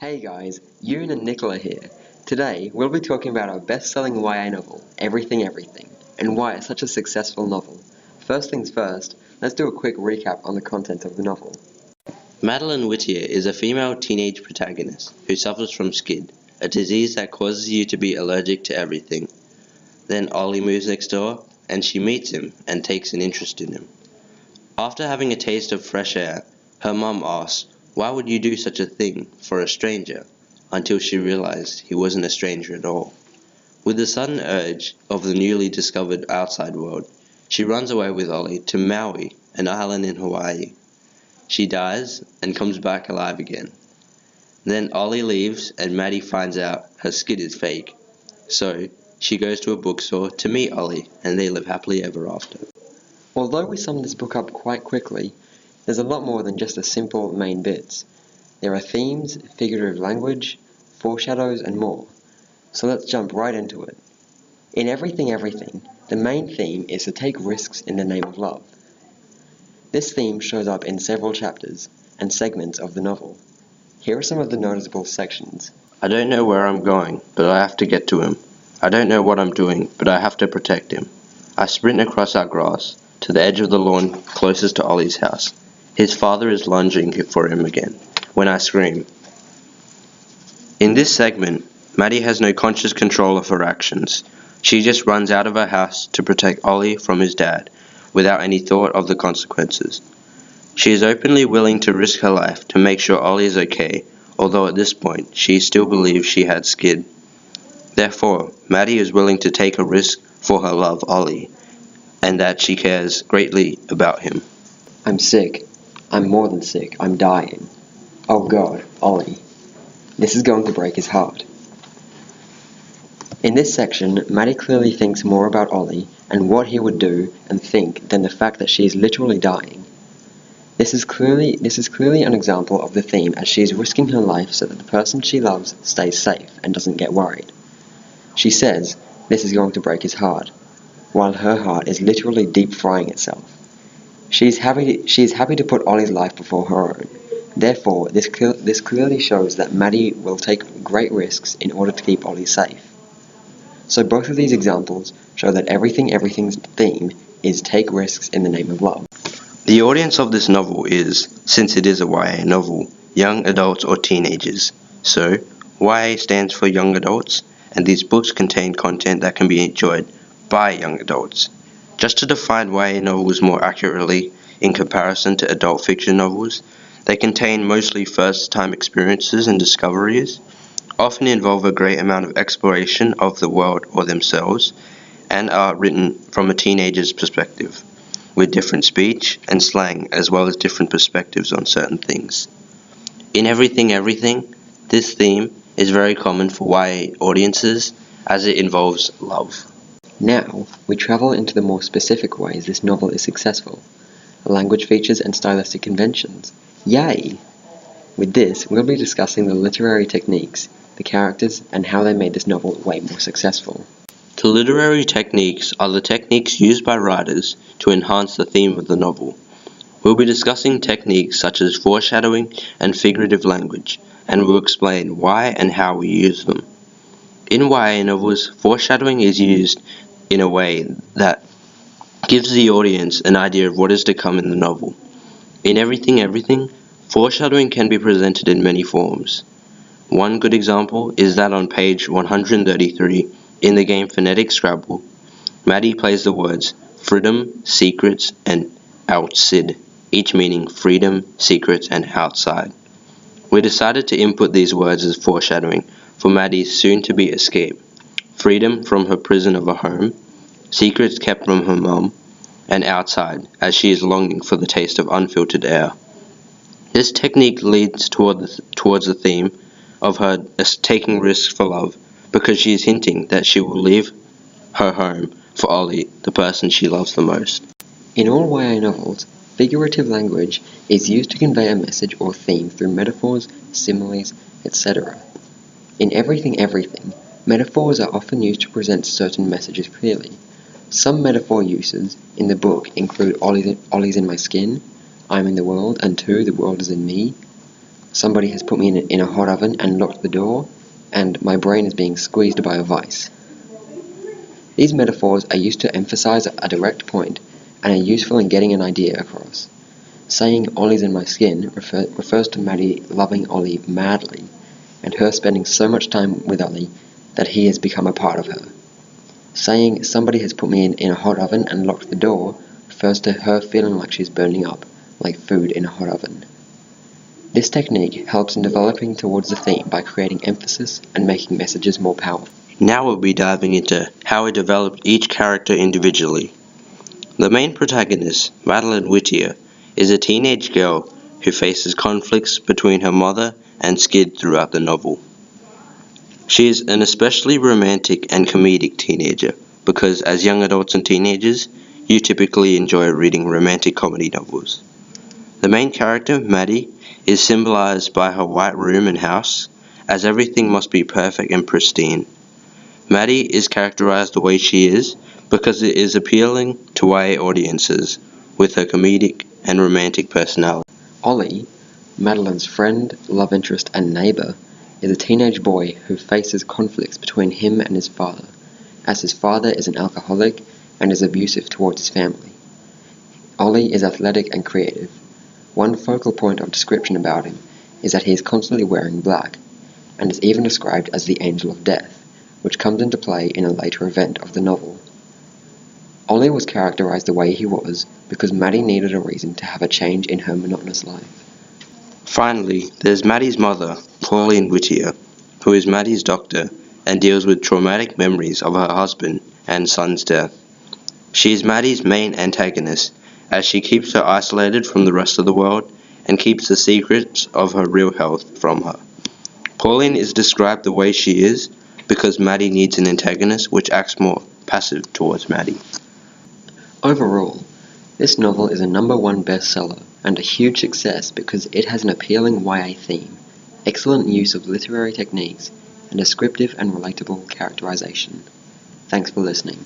Hey guys, Yoon and Nicola here. Today, we'll be talking about our best-selling YA novel, Everything Everything, and why it's such a successful novel. First things first, let's do a quick recap on the content of the novel. Madeline Whittier is a female teenage protagonist who suffers from SCID, a disease that causes you to be allergic to everything. Then Ollie moves next door, and she meets him and takes an interest in him. After having a taste of fresh air, her mum asks, "Why would you do such a thing for a stranger?" until she realized he wasn't a stranger at all. With the sudden urge of the newly discovered outside world, she runs away with Ollie to Maui, an island in Hawaii. She dies and comes back alive again. Then Ollie leaves and Maddie finds out her SCID is fake. So she goes to a bookstore to meet Ollie and they live happily ever after. Although we sum this book up quite quickly, there's a lot more than just the simple main bits. There are themes, figurative language, foreshadows, and more. So let's jump right into it. In Everything Everything, the main theme is to take risks in the name of love. This theme shows up in several chapters and segments of the novel. Here are some of the noticeable sections. I don't know where I'm going, but I have to get to him. I don't know what I'm doing, but I have to protect him. I sprint across our grass to the edge of the lawn closest to Ollie's house. His father is lunging for him again, when I scream. In this segment, Maddie has no conscious control of her actions. She just runs out of her house to protect Ollie from his dad, without any thought of the consequences. She is openly willing to risk her life to make sure Ollie is okay, although at this point she still believes she had SCID. Therefore, Maddie is willing to take a risk for her love, Ollie, and that she cares greatly about him. I'm sick. I'm more than sick. I'm dying. Oh God, Ollie. This is going to break his heart. In this section, Maddie clearly thinks more about Ollie and what he would do and think than the fact that she is literally dying. This is clearly an example of the theme, as she is risking her life so that the person she loves stays safe and doesn't get worried. She says this is going to break his heart, while her heart is literally deep frying itself. She is happy to put Ollie's life before her own. Therefore, this clearly shows that Maddie will take great risks in order to keep Ollie safe. So both of these examples show that Everything's theme is take risks in the name of love. The audience of this novel is, since it is a YA novel, young adults or teenagers. So, YA stands for young adults, and these books contain content that can be enjoyed by young adults. Just to define YA novels more accurately, in comparison to adult fiction novels, they contain mostly first-time experiences and discoveries, often involve a great amount of exploration of the world or themselves, and are written from a teenager's perspective, with different speech and slang as well as different perspectives on certain things. In Everything, this theme is very common for YA audiences as it involves love. Now, we travel into the more specific ways this novel is successful. Language features and stylistic conventions. Yay! With this, we'll be discussing the literary techniques, the characters, and how they made this novel way more successful. The literary techniques are the techniques used by writers to enhance the theme of the novel. We'll be discussing techniques such as foreshadowing and figurative language, and we'll explain why and how we use them. In YA novels, foreshadowing is used in a way that gives the audience an idea of what is to come in the novel. In Everything, foreshadowing can be presented in many forms. One good example is that on page 133 in the game Phonetic Scrabble, Maddie plays the words freedom, secrets, and outside, each meaning freedom, secrets, and outside. We decided to input these words as foreshadowing for Maddie's soon-to-be escape: freedom from her prison of a home, secrets kept from her mum, and outside, as she is longing for the taste of unfiltered air. This technique leads towards the theme of her taking risks for love, because she is hinting that she will leave her home for Ollie, the person she loves the most. In all YA novels, figurative language is used to convey a message or theme through metaphors, similes, etc. In Everything, metaphors are often used to present certain messages clearly. Some metaphor uses in the book include Ollie's in my skin, I'm in the world, and 2, the world is in me. somebody has put me in a hot oven and locked the door, and my brain is being squeezed by a vice. These metaphors are used to emphasize a direct point and are useful in getting an idea across. Saying Ollie's in my skin refers to Maddie loving Ollie madly, and her spending so much time with Ollie that he has become a part of her. Saying somebody has put me in a hot oven and locked the door refers to her feeling like she's burning up, like food in a hot oven. This technique helps in developing towards the theme by creating emphasis and making messages more powerful. Now we'll be diving into how we developed each character individually. The main protagonist, Madeline Whittier, is a teenage girl who faces conflicts between her mother and Skid throughout the novel. She is an especially romantic and comedic teenager because as young adults and teenagers, you typically enjoy reading romantic comedy novels. The main character, Maddie, is symbolized by her white room and house, as everything must be perfect and pristine. Maddie is characterized the way she is because it is appealing to YA audiences with her comedic and romantic personality. Ollie, Madeline's friend, love interest, and neighbor, is a teenage boy who faces conflicts between him and his father, as his father is an alcoholic and is abusive towards his family. Ollie is athletic and creative. One focal point of description about him is that he is constantly wearing black, and is even described as the Angel of Death, which comes into play in a later event of the novel. Ollie was characterized the way he was because Maddie needed a reason to have a change in her monotonous life. Finally, there's Maddie's mother, Pauline Whittier, who is Maddie's doctor and deals with traumatic memories of her husband and son's death. She is Maddie's main antagonist, as she keeps her isolated from the rest of the world and keeps the secrets of her real health from her. Pauline is described the way she is because Maddie needs an antagonist which acts more passive towards Maddie. Overall, this novel is a #1 bestseller and a huge success because it has an appealing YA theme, excellent use of literary techniques, and descriptive and relatable characterization. Thanks for listening.